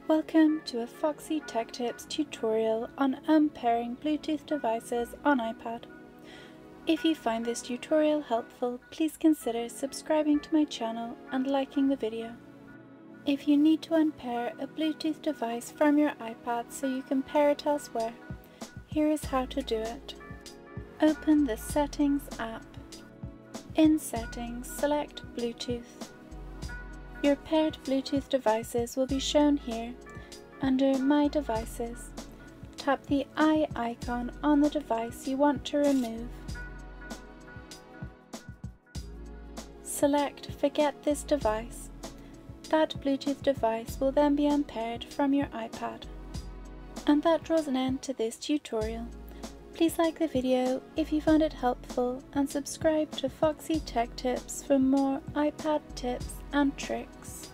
Welcome to a Foxy Tech Tips tutorial on unpairing Bluetooth devices on iPad. If you find this tutorial helpful, please consider subscribing to my channel and liking the video. If you need to unpair a Bluetooth device from your iPad so you can pair it elsewhere, here is how to do it. Open the Settings app. In Settings, select Bluetooth. Your paired Bluetooth devices will be shown here. Under My Devices, tap the eye icon on the device you want to remove. Select Forget this device. That Bluetooth device will then be unpaired from your iPad. And that draws an end to this tutorial. Please like the video if you found it helpful and subscribe to Foxy Tech Tips for more iPad tips and tricks.